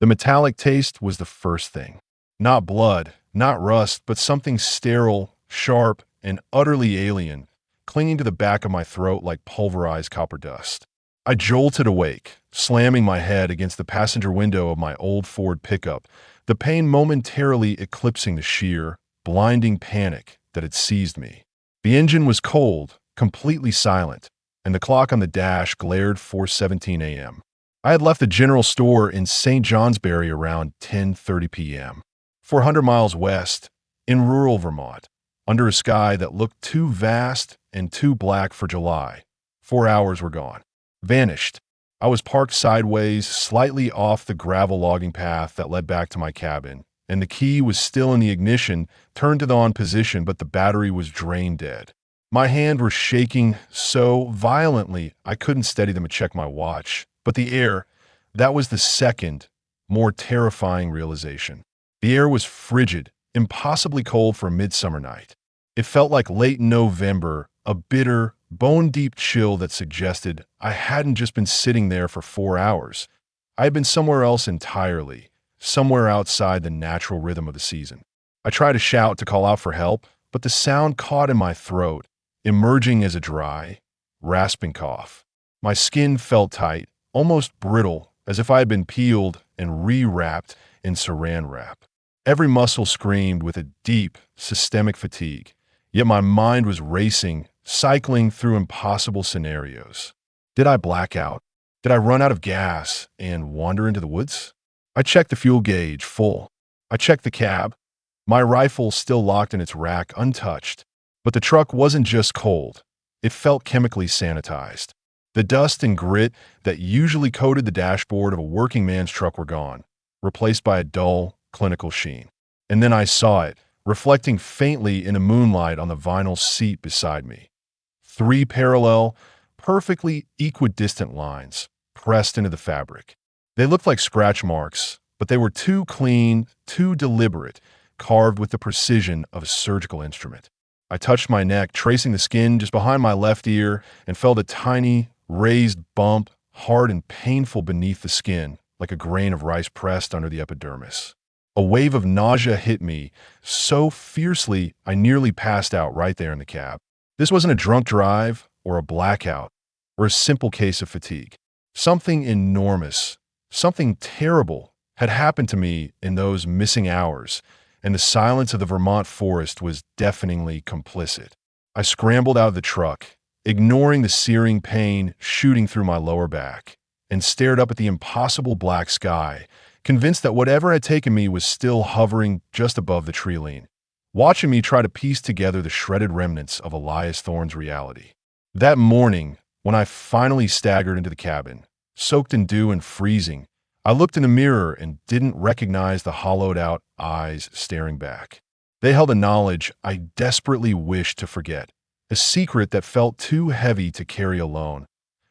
The metallic taste was the first thing. Not blood, not rust, but something sterile, sharp, and utterly alien, clinging to the back of my throat like pulverized copper dust. I jolted awake, slamming my head against the passenger window of my old Ford pickup, the pain momentarily eclipsing the sheer, blinding panic that had seized me. The engine was cold, completely silent, and the clock on the dash glared 4:17 a.m. I had left the general store in St. Johnsbury around 10:30 p.m. 400 miles west, in rural Vermont, under a sky that looked too vast and too black for July. 4 hours were gone. Vanished. I was parked sideways, slightly off the gravel logging path that led back to my cabin, and the key was still in the ignition, turned to the on position, but the battery was drained dead. My hand was shaking so violently I couldn't steady them to check my watch. But the air, that was the second, more terrifying realization. The air was frigid, impossibly cold for a midsummer night. It felt like late November, a bitter, bone-deep chill that suggested I hadn't just been sitting there for 4 hours. I had been somewhere else entirely, somewhere outside the natural rhythm of the season. I tried to shout to call out for help, but the sound caught in my throat, emerging as a dry, rasping cough. My skin felt tight, almost brittle, as if I had been peeled and re-wrapped in saran wrap. Every muscle screamed with a deep, systemic fatigue, yet my mind was racing, cycling through impossible scenarios. Did I black out? Did I run out of gas and wander into the woods? I checked the fuel gauge, full. I checked the cab, my rifle still locked in its rack, untouched. But the truck wasn't just cold. It felt chemically sanitized. The dust and grit that usually coated the dashboard of a working man's truck were gone, replaced by a dull, clinical sheen. And then I saw it, reflecting faintly in the moonlight on the vinyl seat beside me. 3 parallel, perfectly equidistant lines pressed into the fabric. They looked like scratch marks, but they were too clean, too deliberate, carved with the precision of a surgical instrument. I touched my neck, tracing the skin just behind my left ear, and felt a tiny, raised bump, hard and painful beneath the skin, like a grain of rice pressed under the epidermis. A wave of nausea hit me so fiercely I nearly passed out right there in the cab. This wasn't a drunk drive or a blackout or a simple case of fatigue. Something enormous, something terrible had happened to me in those missing hours, and the silence of the Vermont forest was deafeningly complicit. I scrambled out of the truck, ignoring the searing pain shooting through my lower back, and stared up at the impossible black sky, convinced that whatever had taken me was still hovering just above the tree line, watching me try to piece together the shredded remnants of Elias Thorne's reality. That morning, when I finally staggered into the cabin, soaked in dew and freezing, I looked in the mirror and didn't recognize the hollowed-out eyes staring back. They held a knowledge I desperately wished to forget, a secret that felt too heavy to carry alone,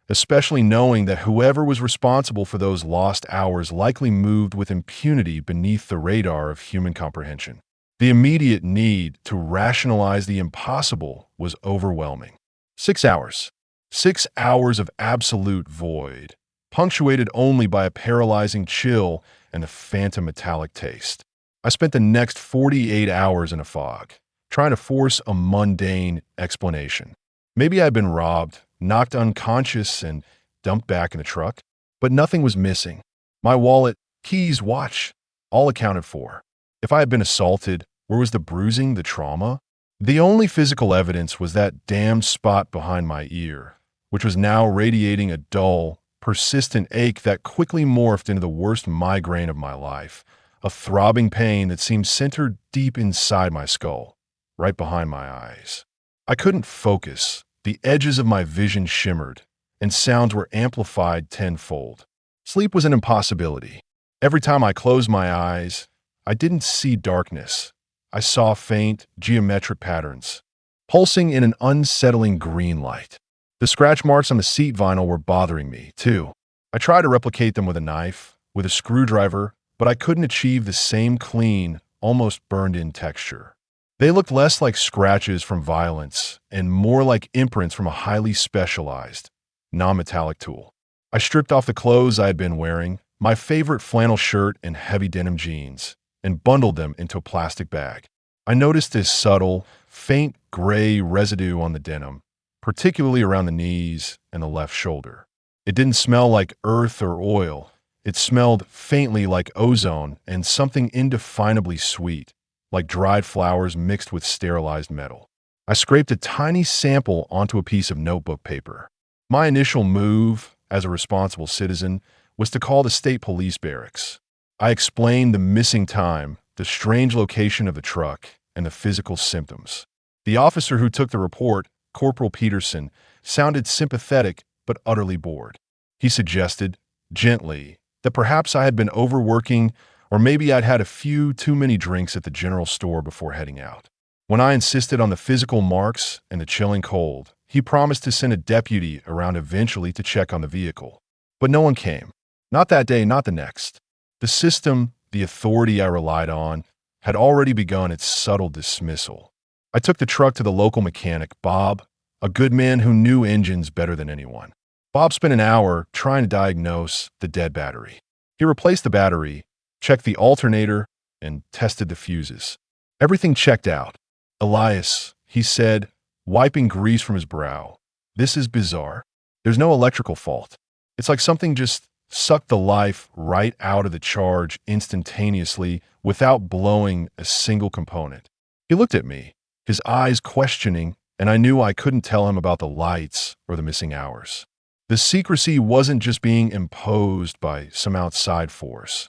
especially knowing that whoever was responsible for those lost hours likely moved with impunity beneath the radar of human comprehension. The immediate need to rationalize the impossible was overwhelming. 6 hours. 6 hours of absolute void, punctuated only by a paralyzing chill and a phantom metallic taste. I spent the next 48 hours in a fog, trying to force a mundane explanation. Maybe I'd been robbed, knocked unconscious, and dumped back in the truck, but nothing was missing. My wallet, keys, watch, all accounted for. If I had been assaulted, where was the bruising, the trauma? The only physical evidence was that damned spot behind my ear, which was now radiating a dull, persistent ache that quickly morphed into the worst migraine of my life, a throbbing pain that seemed centered deep inside my skull, right behind my eyes. I couldn't focus. The edges of my vision shimmered, and sounds were amplified tenfold. Sleep was an impossibility. Every time I closed my eyes, I didn't see darkness. I saw faint, geometric patterns, pulsing in an unsettling green light. The scratch marks on the seat vinyl were bothering me, too. I tried to replicate them with a knife, with a screwdriver, but I couldn't achieve the same clean, almost burned-in texture. They looked less like scratches from violence and more like imprints from a highly specialized, non-metallic tool. I stripped off the clothes I had been wearing, my favorite flannel shirt and heavy denim jeans, and bundled them into a plastic bag. I noticed this subtle, faint gray residue on the denim, particularly around the knees and the left shoulder. It didn't smell like earth or oil. It smelled faintly like ozone and something indefinably sweet, like dried flowers mixed with sterilized metal. I scraped a tiny sample onto a piece of notebook paper. My initial move, as a responsible citizen, was to call the state police barracks. I explained the missing time, the strange location of the truck, and the physical symptoms. The officer who took the report, Corporal Peterson, sounded sympathetic but utterly bored. He suggested, gently, that perhaps I had been overworking or maybe I'd had a few too many drinks at the general store before heading out. When I insisted on the physical marks and the chilling cold, he promised to send a deputy around eventually to check on the vehicle. But no one came. Not that day, not the next. The system, the authority I relied on, had already begun its subtle dismissal. I took the truck to the local mechanic, Bob, a good man who knew engines better than anyone. Bob spent an hour trying to diagnose the dead battery. He replaced the battery, checked the alternator, and tested the fuses. Everything checked out. Elias, he said, wiping grease from his brow. This is bizarre. There's no electrical fault. It's like something just sucked the life right out of the charge instantaneously without blowing a single component. He looked at me, his eyes questioning, and I knew I couldn't tell him about the lights or the missing hours. The secrecy wasn't just being imposed by some outside force.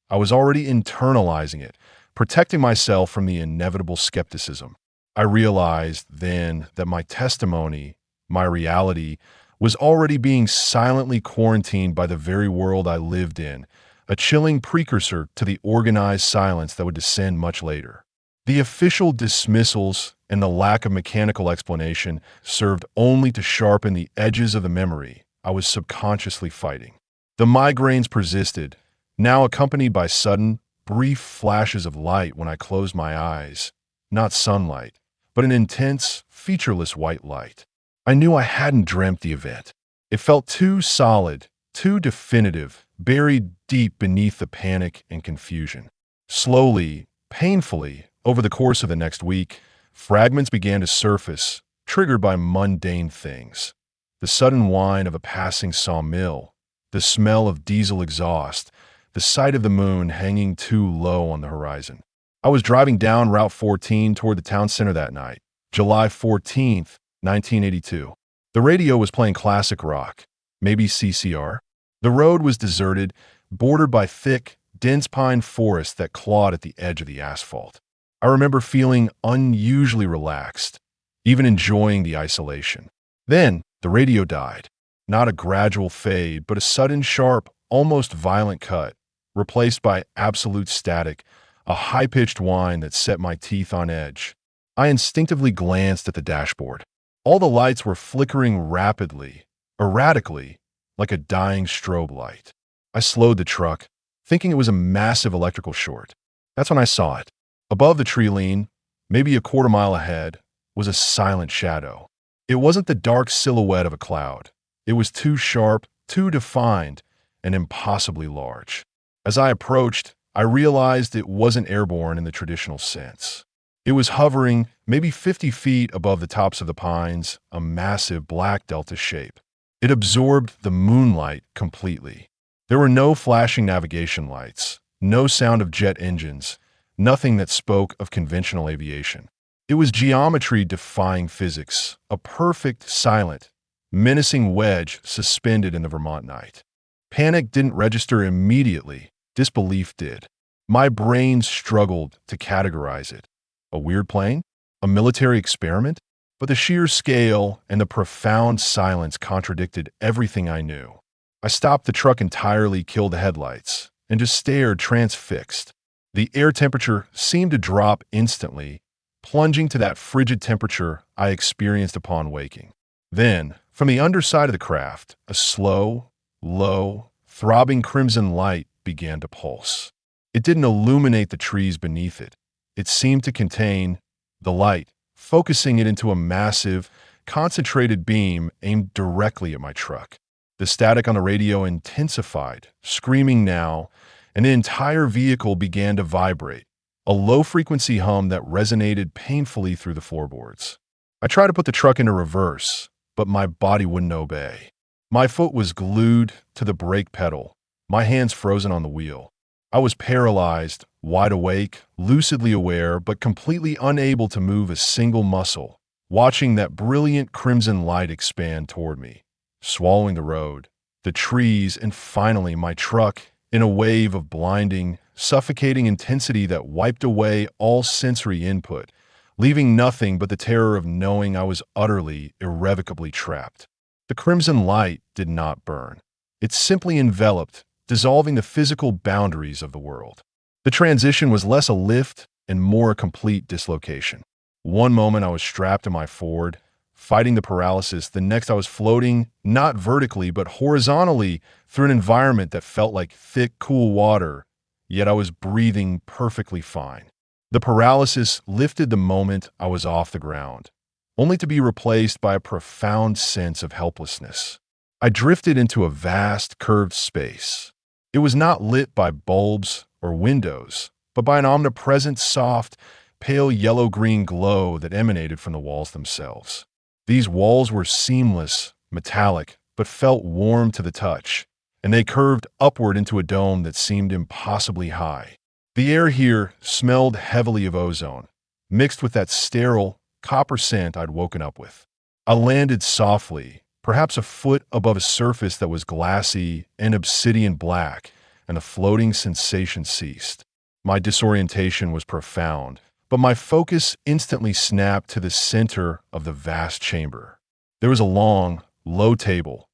I was already internalizing it, protecting myself from the inevitable skepticism. I realized then that my testimony, my reality, was already being silently quarantined by the very world I lived in, a chilling precursor to the organized silence that would descend much later. The official dismissals and the lack of mechanical explanation served only to sharpen the edges of the memory I was subconsciously fighting. The migraines persisted, now accompanied by sudden, brief flashes of light when I closed my eyes. Not sunlight, but an intense, featureless white light. I knew I hadn't dreamt the event. It felt too solid, too definitive, buried deep beneath the panic and confusion. Slowly, painfully, over the course of the next week, fragments began to surface, triggered by mundane things. The sudden whine of a passing sawmill, the smell of diesel exhaust, the sight of the moon hanging too low on the horizon. I was driving down Route 14 toward the town center that night, July 14th, 1982. The radio was playing classic rock, maybe CCR. The road was deserted, bordered by thick, dense pine forest that clawed at the edge of the asphalt. I remember feeling unusually relaxed, even enjoying the isolation. Then, the radio died. Not a gradual fade, but a sudden, sharp, almost violent cut, replaced by absolute static, a high-pitched whine that set my teeth on edge. I instinctively glanced at the dashboard. All the lights were flickering rapidly, erratically, like a dying strobe light. I slowed the truck, thinking it was a massive electrical short. That's when I saw it. Above the tree line, maybe a quarter-mile ahead, was a silent shadow. It wasn't the dark silhouette of a cloud. It was too sharp, too defined, and impossibly large. As I approached, I realized it wasn't airborne in the traditional sense. It was hovering maybe 50 feet above the tops of the pines, a massive black delta shape. It absorbed the moonlight completely. There were no flashing navigation lights, no sound of jet engines, nothing that spoke of conventional aviation. It was geometry defying physics, a perfect, silent, menacing wedge suspended in the Vermont night. Panic didn't register immediately. Disbelief did. My brain struggled to categorize it. A weird plane? A military experiment? But the sheer scale and the profound silence contradicted everything I knew. I stopped the truck entirely, killed the headlights, and just stared transfixed. The air temperature seemed to drop instantly, plunging to that frigid temperature I experienced upon waking. Then, from the underside of the craft, a slow, low, throbbing crimson light began to pulse. It didn't illuminate the trees beneath it. It seemed to contain the light, focusing it into a massive, concentrated beam aimed directly at my truck. The The static on the radio intensified, screaming now, and the entire vehicle began to vibrate, a low-frequency hum that resonated painfully through the floorboards. I tried to put the truck into reverse, but my body wouldn't obey. My foot was glued to the brake pedal, my hands frozen on the wheel. I was paralyzed, wide awake, lucidly aware, but completely unable to move a single muscle, watching that brilliant crimson light expand toward me, swallowing the road, the trees, and finally my truck in a wave of blinding, suffocating intensity that wiped away all sensory input, leaving nothing but the terror of knowing I was utterly, irrevocably trapped. The crimson light did not burn. It simply enveloped, dissolving the physical boundaries of the world. The transition was less a lift and more a complete dislocation. One moment I was strapped to my Ford, fighting the paralysis. The next I was floating, not vertically, but horizontally through an environment that felt like thick, cool water, yet I was breathing perfectly fine. The paralysis lifted the moment I was off the ground, only to be replaced by a profound sense of helplessness. I drifted into a vast, curved space. It was not lit by bulbs or windows, but by an omnipresent, soft, pale yellow-green glow that emanated from the walls themselves. These walls were seamless, metallic, but felt warm to the touch, and they curved upward into a dome that seemed impossibly high. The air here smelled heavily of ozone, mixed with that sterile, copper scent I'd woken up with. I landed softly, perhaps a foot above a surface that was glassy and obsidian black, and the floating sensation ceased. My disorientation was profound, but my focus instantly snapped to the center of the vast chamber. There was a long, low table,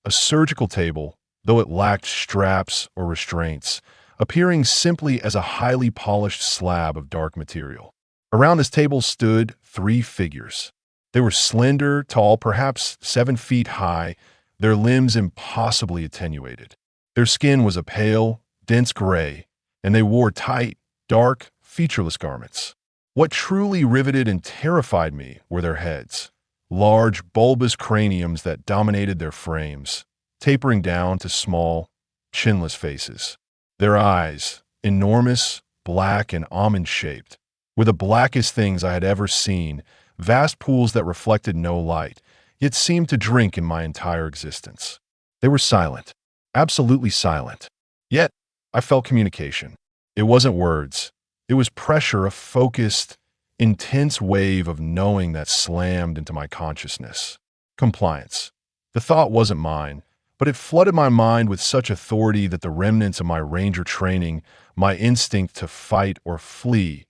a surgical table, though it lacked straps or restraints, appearing simply as a highly polished slab of dark material. Around this table stood 3 figures. They were slender, tall, perhaps 7 feet high, their limbs impossibly attenuated. Their skin was a pale, dense gray, and they wore tight, dark, featureless garments. What truly riveted and terrified me were their heads, large, bulbous craniums that dominated their frames, tapering down to small, chinless faces. Their eyes, enormous, black, and almond-shaped, were the blackest things I had ever seen, vast pools that reflected no light, yet seemed to drink in my entire existence. They were silent, absolutely silent. Yet, I felt communication. It wasn't words. It was pressure, a focused, intense wave of knowing that slammed into my consciousness. Compliance. The thought wasn't mine, but it flooded my mind with such authority that the remnants of my ranger training, my instinct to fight or flee,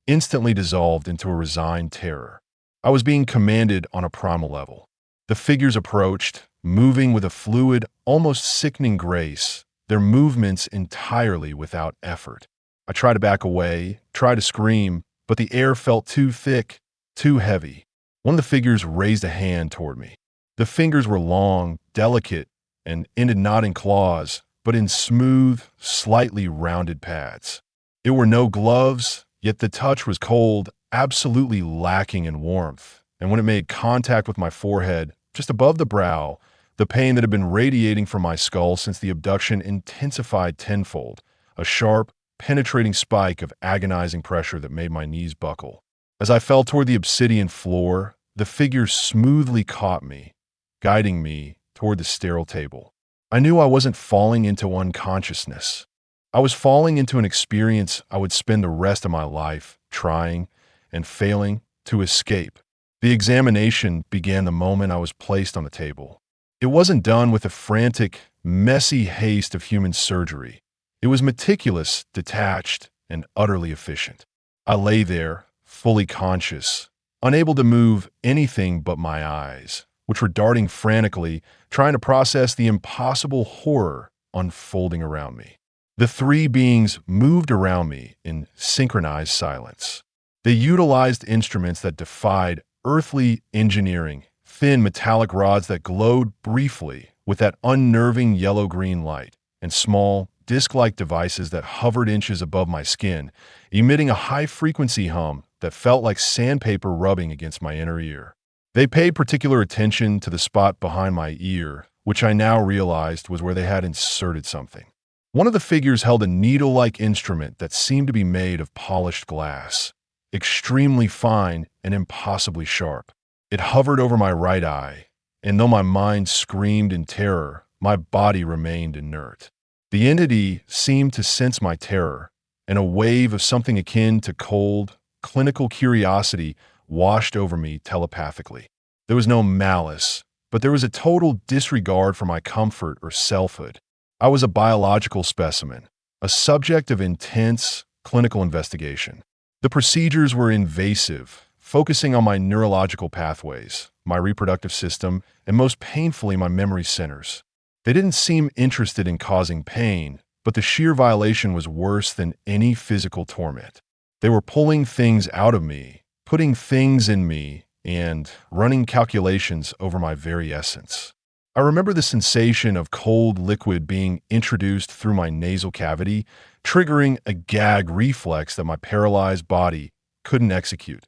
instantly dissolved into a resigned terror. I was being commanded on a primal level. The figures approached, moving with a fluid, almost sickening grace, their movements entirely without effort. I tried to back away, tried to scream, but the air felt too thick, too heavy. One of the figures raised a hand toward me. The fingers were long, delicate, and ended not in claws, but in smooth, slightly rounded pads. There were no gloves, yet the touch was cold, absolutely lacking in warmth, and when it made contact with my forehead, just above the brow, the pain that had been radiating from my skull since the abduction intensified tenfold, a sharp, penetrating spike of agonizing pressure that made my knees buckle. As I fell toward the obsidian floor, the figure smoothly caught me, guiding me toward the sterile table. I knew I wasn't falling into unconsciousness. I was falling into an experience I would spend the rest of my life trying and failing to escape. The examination began the moment I was placed on the table. It wasn't done with the frantic, messy haste of human surgery. It was meticulous, detached, and utterly efficient. I lay there, fully conscious, unable to move anything but my eyes, which were darting frantically, trying to process the impossible horror unfolding around me. The 3 beings moved around me in synchronized silence. They utilized instruments that defied earthly engineering, thin metallic rods that glowed briefly with that unnerving yellow-green light, and small, disc-like devices that hovered inches above my skin, emitting a high-frequency hum that felt like sandpaper rubbing against my inner ear. They paid particular attention to the spot behind my ear, which I now realized was where they had inserted something. One of the figures held a needle-like instrument that seemed to be made of polished glass, extremely fine and impossibly sharp. It hovered over my right eye, and though my mind screamed in terror, my body remained inert. The entity seemed to sense my terror, and a wave of something akin to cold, clinical curiosity washed over me telepathically. There was no malice, but there was a total disregard for my comfort or selfhood. I was a biological specimen, a subject of intense clinical investigation. The procedures were invasive, focusing on my neurological pathways, my reproductive system, and most painfully my memory centers. They didn't seem interested in causing pain, but the sheer violation was worse than any physical torment. They were pulling things out of me, putting things in me, and running calculations over my very essence. I remember the sensation of cold liquid being introduced through my nasal cavity, triggering a gag reflex that my paralyzed body couldn't execute,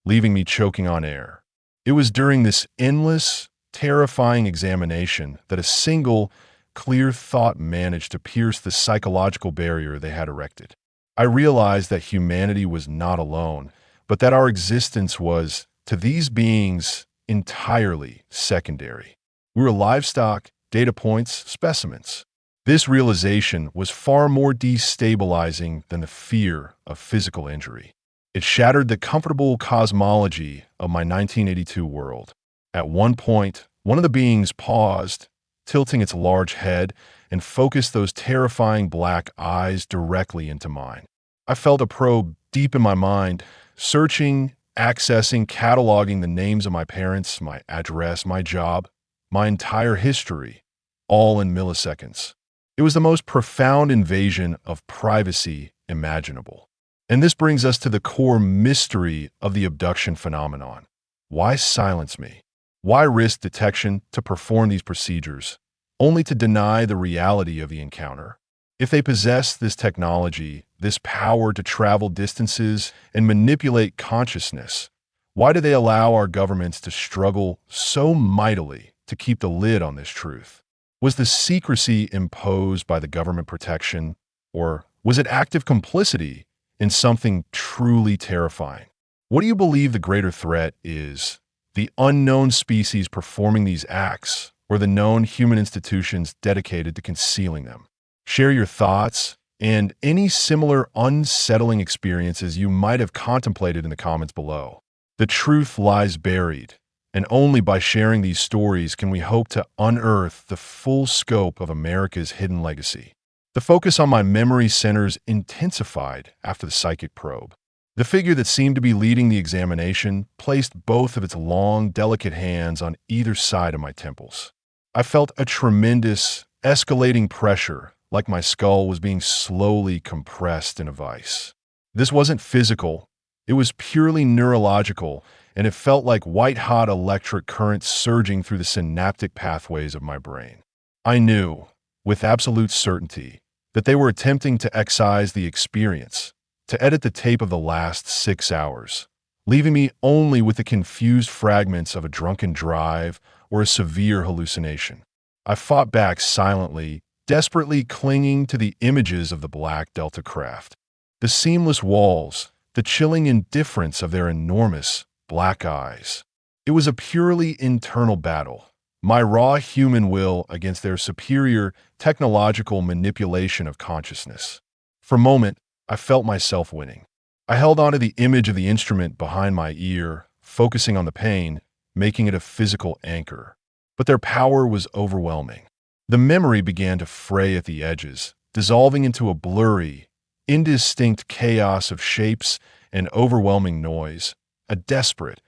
leaving me choking on air. It was during this endless, terrifying examination that a single, clear thought managed to pierce the psychological barrier they had erected. I realized that humanity was not alone, but that our existence was, to these beings, entirely secondary. We were livestock, data points, specimens. This realization was far more destabilizing than the fear of physical injury. It shattered the comfortable cosmology of my 1982 world. At one point, one of the beings paused, tilting its large head, and focused those terrifying black eyes directly into mine. I felt a probe deep in my mind, searching, accessing, cataloging the names of my parents, my address, my job, my entire history, all in milliseconds. It was the most profound invasion of privacy imaginable. And this brings us to the core mystery of the abduction phenomenon. Why silence me? Why risk detection to perform these procedures, only to deny the reality of the encounter? If they possess this technology, this power to travel distances and manipulate consciousness, why do they allow our governments to struggle so mightily to keep the lid on this truth? Was the secrecy imposed by the government protection, or was it active complicity in something truly terrifying? What do you believe the greater threat is? The unknown species performing these acts, or the known human institutions dedicated to concealing them? Share your thoughts and any similar unsettling experiences you might have contemplated in the comments below. The truth lies buried, and only by sharing these stories can we hope to unearth the full scope of America's hidden legacy. The focus on my memory centers intensified after the psychic probe. The figure that seemed to be leading the examination placed both of its long, delicate hands on either side of my temples. I felt a tremendous, escalating pressure, like my skull was being slowly compressed in a vice. This wasn't physical, it was purely neurological, and it felt like white-hot electric currents surging through the synaptic pathways of my brain. I knew, with absolute certainty, that they were attempting to excise the experience, to edit the tape of the last 6 hours, leaving me only with the confused fragments of a drunken drive or a severe hallucination. I fought back silently, desperately clinging to the images of the black Delta craft. The seamless walls, the chilling indifference of their enormous, black eyes. It was a purely internal battle, my raw human will against their superior technological manipulation of consciousness. For a moment, I felt myself winning. I held onto the image of the instrument behind my ear, focusing on the pain, making it a physical anchor. But their power was overwhelming. The memory began to fray at the edges, dissolving into a blurry, indistinct chaos of shapes and overwhelming noise, a desperate,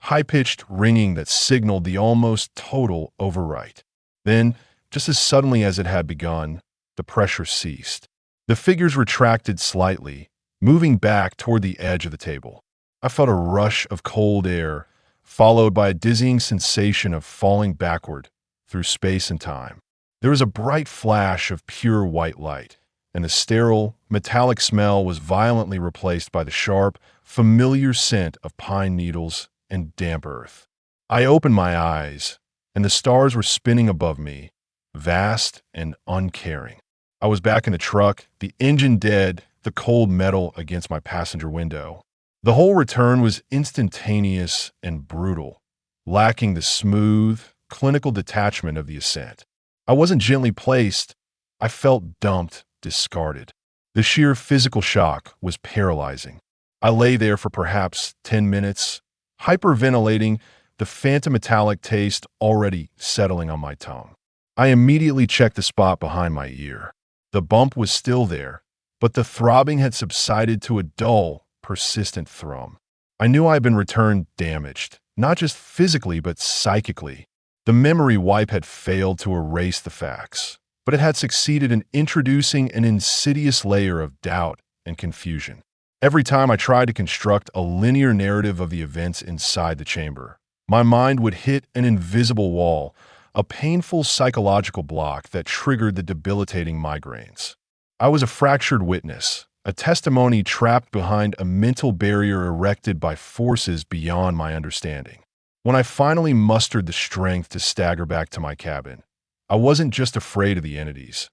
high-pitched ringing that signaled the almost total overwrite. Then, just as suddenly as it had begun, the pressure ceased. The figures retracted slightly, moving back toward the edge of the table. I felt a rush of cold air, followed by a dizzying sensation of falling backward through space and time. There was a bright flash of pure white light, and the sterile, metallic smell was violently replaced by the sharp, familiar scent of pine needles and damp earth. I opened my eyes, and the stars were spinning above me, vast and uncaring. I was back in the truck, the engine dead, the cold metal against my passenger window. The whole return was instantaneous and brutal, lacking the smooth, clinical detachment of the ascent. I wasn't gently placed. I felt dumped, discarded. The sheer physical shock was paralyzing. I lay there for perhaps 10 minutes, hyperventilating, the phantom metallic taste already settling on my tongue. I immediately checked the spot behind my ear. The bump was still there, but the throbbing had subsided to a dull, persistent thrum. I knew I had been returned damaged, not just physically but psychically. The memory wipe had failed to erase the facts, but it had succeeded in introducing an insidious layer of doubt and confusion. Every time I tried to construct a linear narrative of the events inside the chamber, my mind would hit an invisible wall, a painful psychological block that triggered the debilitating migraines. I was a fractured witness, a testimony trapped behind a mental barrier erected by forces beyond my understanding. When I finally mustered the strength to stagger back to my cabin, I wasn't just afraid of the entities.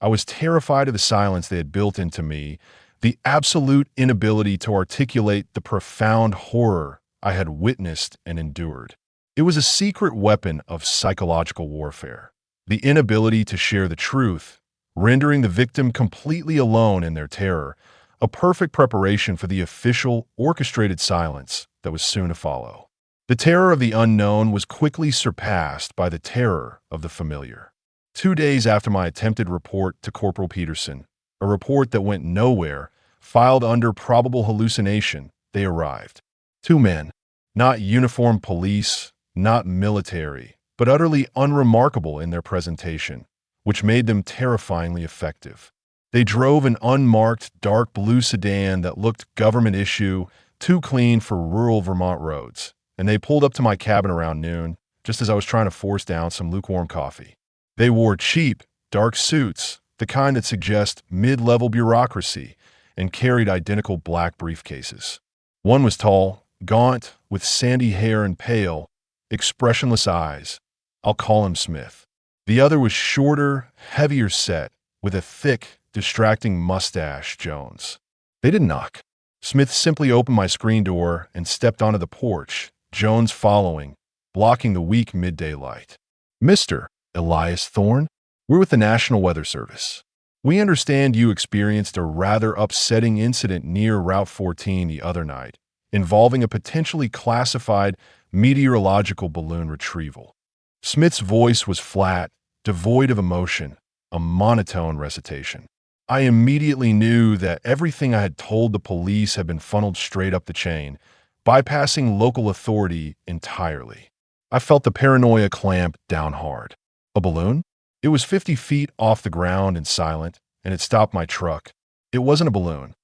I was terrified of the silence they had built into me, the absolute inability to articulate the profound horror I had witnessed and endured. It was a secret weapon of psychological warfare, the inability to share the truth, rendering the victim completely alone in their terror, a perfect preparation for the official, orchestrated silence that was soon to follow. The terror of the unknown was quickly surpassed by the terror of the familiar. 2 days after my attempted report to Corporal Peterson, a report that went nowhere, filed under probable hallucination, they arrived. 2 men, not uniformed police, not military, but utterly unremarkable in their presentation, which made them terrifyingly effective. They drove an unmarked dark blue sedan that looked government issue, too clean for rural Vermont roads, and they pulled up to my cabin around noon, just as I was trying to force down some lukewarm coffee. They wore cheap, dark suits, the kind that suggest mid-level bureaucracy, and carried identical black briefcases. One was tall, gaunt, with sandy hair and pale, expressionless eyes. I'll call him Smith. The other was shorter, heavier set, with a thick, distracting mustache, Jones. They didn't knock. Smith simply opened my screen door and stepped onto the porch, Jones following, blocking the weak midday light. "Mr. Elias Thorne, we're with the National Weather Service. We understand you experienced a rather upsetting incident near Route 14 the other night, involving a potentially classified meteorological balloon retrieval." Smith's voice was flat, devoid of emotion, a monotone recitation. I immediately knew that everything I had told the police had been funneled straight up the chain, bypassing local authority entirely. I felt the paranoia clamp down hard. A balloon? It was 50 feet off the ground and silent, and it stopped my truck. It wasn't a balloon.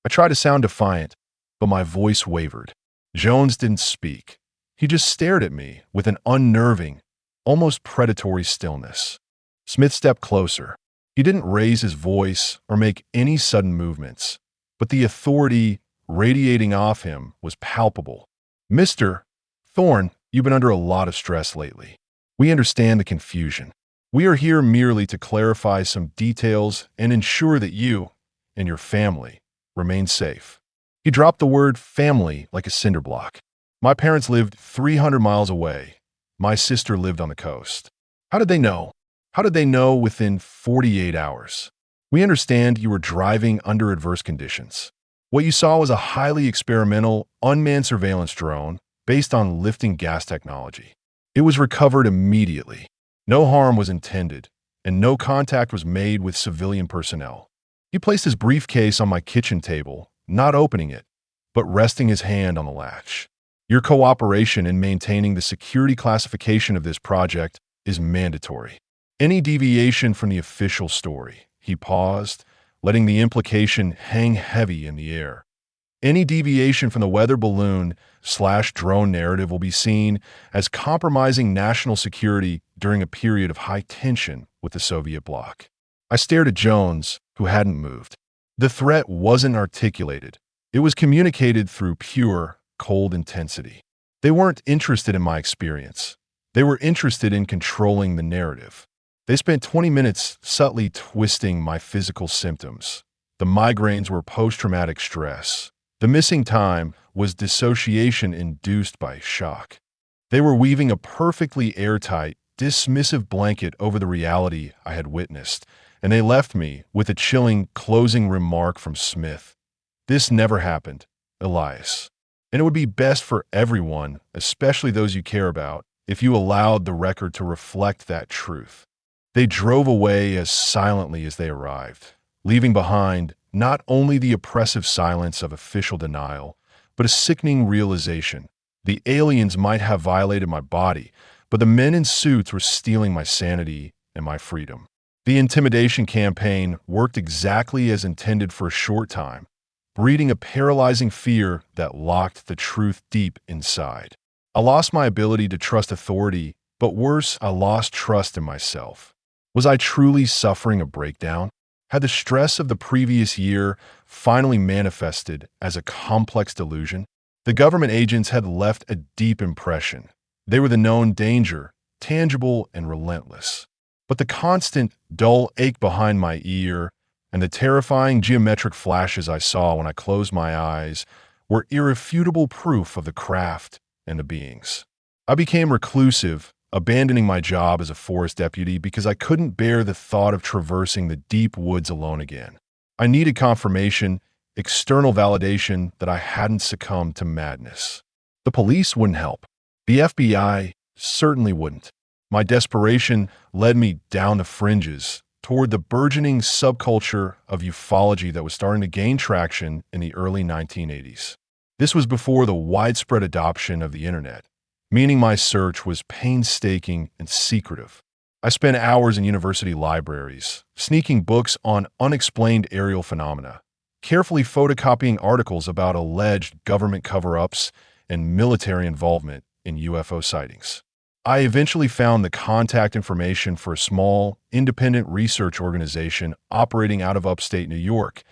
I tried to sound defiant, but my voice wavered. Jones didn't speak. He just stared at me with an unnerving, almost predatory stillness. Smith stepped closer. He didn't raise his voice or make any sudden movements, but the authority radiating off him was palpable. "Mr. Thorne, you've been under a lot of stress lately. We understand the confusion. We are here merely to clarify some details and ensure that you and your family remain safe." He dropped the word family like a cinder block. "My parents lived 300 miles away. My sister lived on the coast. How did they know? How did they know within 48 hours? We understand you were driving under adverse conditions. What you saw was a highly experimental, unmanned surveillance drone based on lifting gas technology. It was recovered immediately. No harm was intended, and no contact was made with civilian personnel." He placed his briefcase on my kitchen table, not opening it, but resting his hand on the latch. "Your cooperation in maintaining the security classification of this project is mandatory. Any deviation from the official story," he paused, letting the implication hang heavy in the air. "Any deviation from the weather balloon/drone narrative will be seen as compromising national security during a period of high tension with the Soviet bloc." I stared at Jones, who hadn't moved. The threat wasn't articulated. It was communicated through pure, cold intensity. They weren't interested in my experience. They were interested in controlling the narrative. They spent 20 minutes subtly twisting my physical symptoms. The migraines were post-traumatic stress. The missing time was dissociation induced by shock. They were weaving a perfectly airtight, dismissive blanket over the reality I had witnessed, and they left me with a chilling closing remark from Smith. "This never happened, Elias. And it would be best for everyone, especially those you care about, if you allowed the record to reflect that truth." They drove away as silently as they arrived, leaving behind not only the oppressive silence of official denial, but a sickening realization. The aliens might have violated my body, but the men in suits were stealing my sanity and my freedom. The intimidation campaign worked exactly as intended for a short time, breeding a paralyzing fear that locked the truth deep inside. I lost my ability to trust authority, but worse, I lost trust in myself. Was I truly suffering a breakdown? Had the stress of the previous year finally manifested as a complex delusion? The government agents had left a deep impression. They were the known danger, tangible and relentless. But the constant, dull ache behind my ear and the terrifying geometric flashes I saw when I closed my eyes were irrefutable proof of the craft and the beings. I became reclusive, abandoning my job as a forest deputy because I couldn't bear the thought of traversing the deep woods alone again. I needed confirmation, external validation that I hadn't succumbed to madness. The police wouldn't help. The FBI certainly wouldn't. My desperation led me down the fringes, toward the burgeoning subculture of ufology that was starting to gain traction in the early 1980s. This was before the widespread adoption of the internet, meaning my search was painstaking and secretive. I spent hours in university libraries, sneaking books on unexplained aerial phenomena, carefully photocopying articles about alleged government cover-ups and military involvement in UFO sightings. I eventually found the contact information for a small, independent research organization operating out of upstate New York,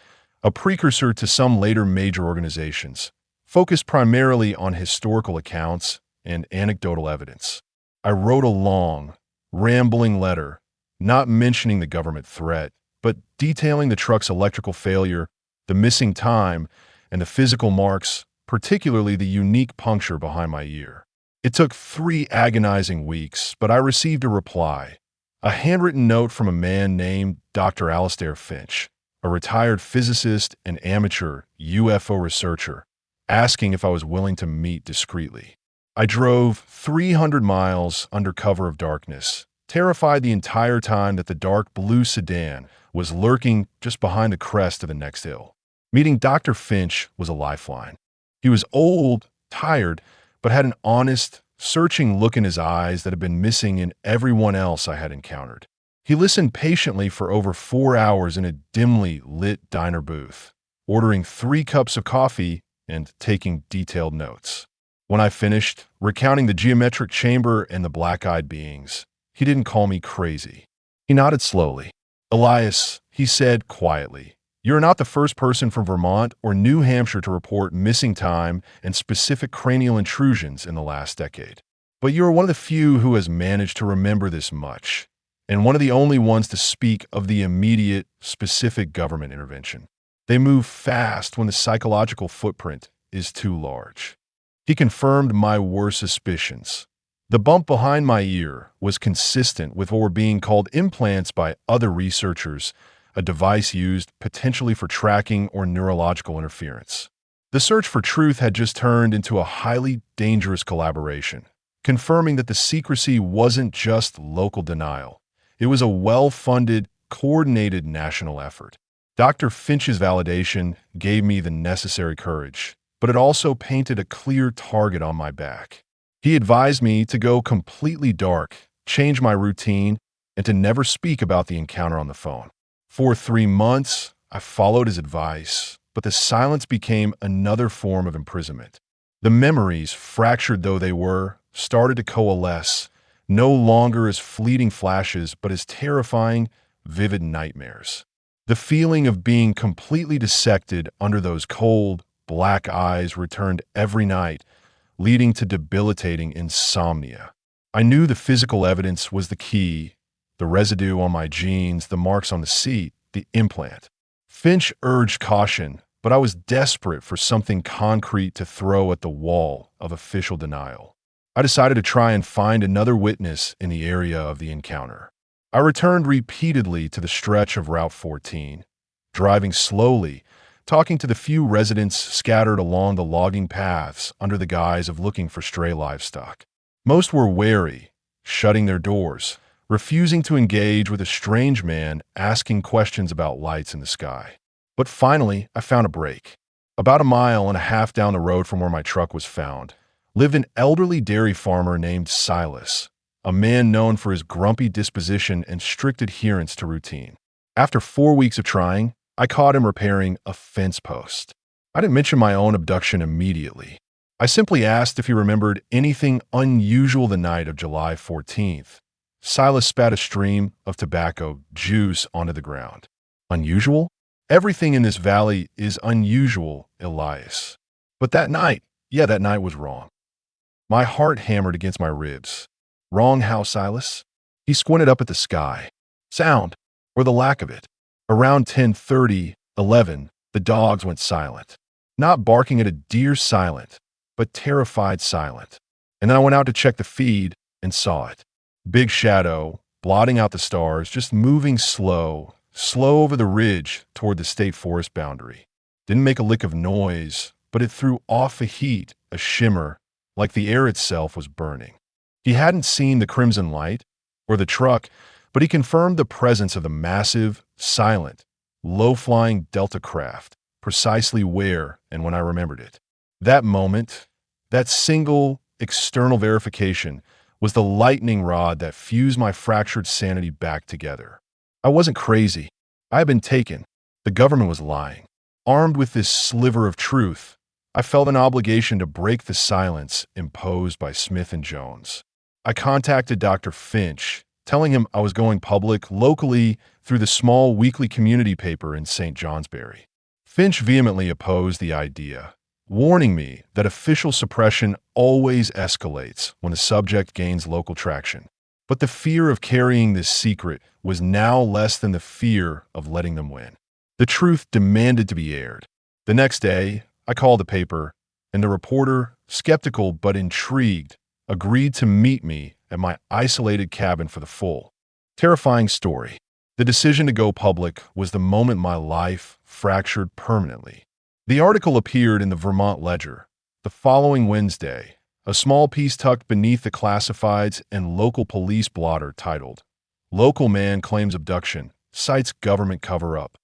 a precursor to some later major organizations, focused primarily on historical accounts and anecdotal evidence. I wrote a long, rambling letter, not mentioning the government threat, but detailing the truck's electrical failure, the missing time, and the physical marks, particularly the unique puncture behind my ear. It took 3 agonizing weeks, but I received a reply, a handwritten note from a man named Dr. Alistair Finch, a retired physicist and amateur UFO researcher, asking if I was willing to meet discreetly. I drove 300 miles under cover of darkness, terrified the entire time that the dark blue sedan was lurking just behind the crest of the next hill. Meeting Dr. Finch was a lifeline. He was old, tired, but had an honest, searching look in his eyes that had been missing in everyone else I had encountered. He listened patiently for over 4 hours in a dimly lit diner booth, ordering 3 cups of coffee and taking detailed notes. When I finished, recounting the geometric chamber and the black-eyed beings, he didn't call me crazy. He nodded slowly. "Elias," he said quietly, "you're not the first person from Vermont or New Hampshire to report missing time and specific cranial intrusions in the last decade. But you're one of the few who has managed to remember this much, and one of the only ones to speak of the immediate, specific government intervention. They move fast when the psychological footprint is too large." He confirmed my worst suspicions. The bump behind my ear was consistent with what were being called implants by other researchers, a device used potentially for tracking or neurological interference. The search for truth had just turned into a highly dangerous collaboration, confirming that the secrecy wasn't just local denial. It was a well-funded, coordinated national effort. Dr. Finch's validation gave me the necessary courage, but it also painted a clear target on my back. He advised me to go completely dark, change my routine, and to never speak about the encounter on the phone. For 3 months, I followed his advice, but the silence became another form of imprisonment. The memories, fractured though they were, started to coalesce, no longer as fleeting flashes, but as terrifying, vivid nightmares. The feeling of being completely dissected under those cold, black eyes returned every night, leading to debilitating insomnia. I knew the physical evidence was the key: the residue on my jeans, the marks on the seat, the implant. Finch urged caution, but I was desperate for something concrete to throw at the wall of official denial. I decided to try and find another witness in the area of the encounter. I returned repeatedly to the stretch of Route 14, driving slowly, talking to the few residents scattered along the logging paths under the guise of looking for stray livestock. Most were wary, shutting their doors, refusing to engage with a strange man asking questions about lights in the sky. But finally, I found a break. About a mile and a half down the road from where my truck was found, lived an elderly dairy farmer named Silas, a man known for his grumpy disposition and strict adherence to routine. After 4 weeks of trying, I caught him repairing a fence post. I didn't mention my own abduction immediately. I simply asked if he remembered anything unusual the night of July 14th. Silas spat a stream of tobacco juice onto the ground. Unusual? Everything in this valley is unusual, Elias. But that night was wrong. My heart hammered against my ribs. Wrong how, Silas? He squinted up at the sky. Sound, or the lack of it. Around 10:30, 11, the dogs went silent. Not barking at a deer silent, but terrified silent. And then I went out to check the feed and saw it. Big shadow, blotting out the stars, just moving slow over the ridge toward the state forest boundary. Didn't make a lick of noise, but it threw off a heat, a shimmer, like the air itself was burning. He hadn't seen the crimson light or the truck, but he confirmed the presence of the massive, silent, low-flying Delta craft, precisely where and when I remembered it. That moment, that single external verification, was the lightning rod that fused my fractured sanity back together. I wasn't crazy. I had been taken. The government was lying. Armed with this sliver of truth, I felt an obligation to break the silence imposed by Smith and Jones. I contacted Dr. Finch, telling him I was going public locally through the small weekly community paper in St. Johnsbury. Finch vehemently opposed the idea, warning me that official suppression always escalates when a subject gains local traction. But the fear of carrying this secret was now less than the fear of letting them win. The truth demanded to be aired. The next day, I called the paper, and the reporter, skeptical but intrigued, agreed to meet me at my isolated cabin for the full, terrifying story. The decision to go public was the moment my life fractured permanently. The article appeared in the Vermont Ledger the following Wednesday, a small piece tucked beneath the classifieds and local police blotter titled, "Local Man Claims Abduction, Cites Government Cover-Up."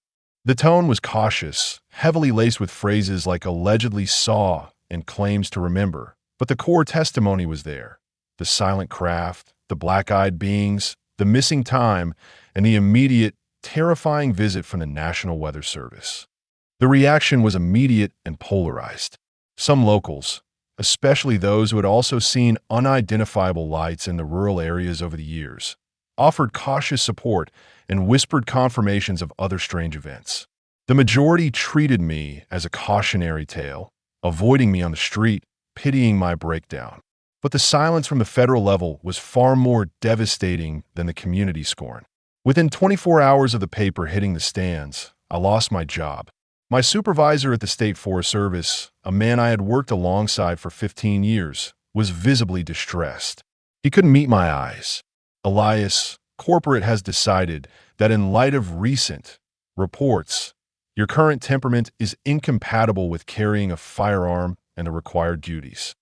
The tone was cautious, heavily laced with phrases like allegedly saw and claims to remember, but the core testimony was there. The silent craft, the black-eyed beings, the missing time, and the immediate, terrifying visit from the National Weather Service. The reaction was immediate and polarized. Some locals, especially those who had also seen unidentifiable lights in the rural areas over the years, offered cautious support and whispered confirmations of other strange events. The majority treated me as a cautionary tale, avoiding me on the street, pitying my breakdown. But the silence from the federal level was far more devastating than the community scorn. Within 24 hours of the paper hitting the stands, I lost my job. My supervisor at the State Forest Service, a man I had worked alongside for 15 years, was visibly distressed. He couldn't meet my eyes. "Elias, corporate has decided that in light of recent reports, your current temperament is incompatible with carrying a firearm and the required duties."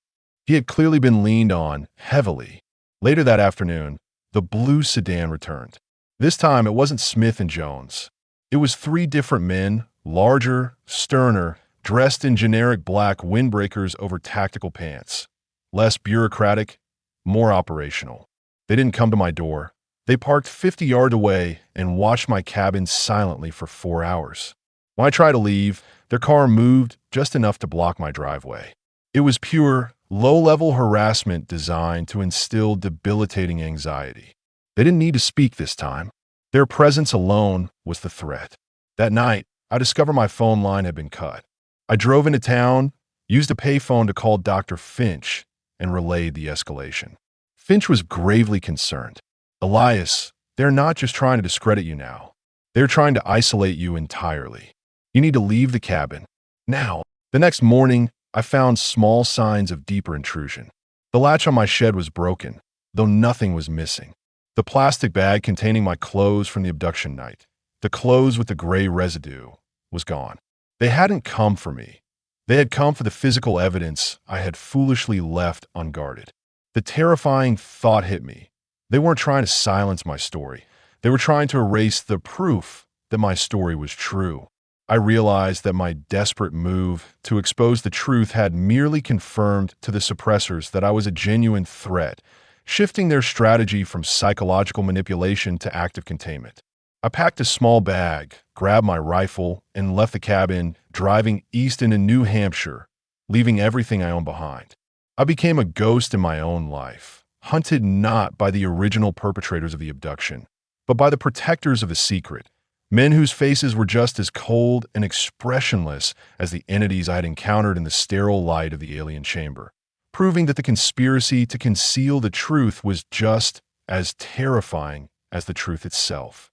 He had clearly been leaned on heavily. Later that afternoon, the blue sedan returned. This time, it wasn't Smith and Jones. It was 3 different men, larger, sterner, dressed in generic black windbreakers over tactical pants. Less bureaucratic, more operational. They didn't come to my door. They parked 50 yards away and watched my cabin silently for 4 hours. When I tried to leave, their car moved just enough to block my driveway. It was pure, low-level harassment designed to instill debilitating anxiety. They didn't need to speak this time. Their presence alone was the threat. That night, I discovered my phone line had been cut. I drove into town, used a payphone to call Dr. Finch, and relayed the escalation. Finch was gravely concerned. Elias, they're not just trying to discredit you now. They're trying to isolate you entirely. You need to leave the cabin. Now. The next morning, I found small signs of deeper intrusion. The latch on my shed was broken, though nothing was missing. The plastic bag containing my clothes from the abduction night, the clothes with the gray residue, was gone. They hadn't come for me. They had come for the physical evidence I had foolishly left unguarded. The terrifying thought hit me. They weren't trying to silence my story. They were trying to erase the proof that my story was true. I realized that my desperate move to expose the truth had merely confirmed to the suppressors that I was a genuine threat, shifting their strategy from psychological manipulation to active containment. I packed a small bag, grabbed my rifle, and left the cabin, driving east into New Hampshire, leaving everything I owned behind. I became a ghost in my own life, hunted not by the original perpetrators of the abduction, but by the protectors of the secret, men whose faces were just as cold and expressionless as the entities I had encountered in the sterile light of the alien chamber, proving that the conspiracy to conceal the truth was just as terrifying as the truth itself.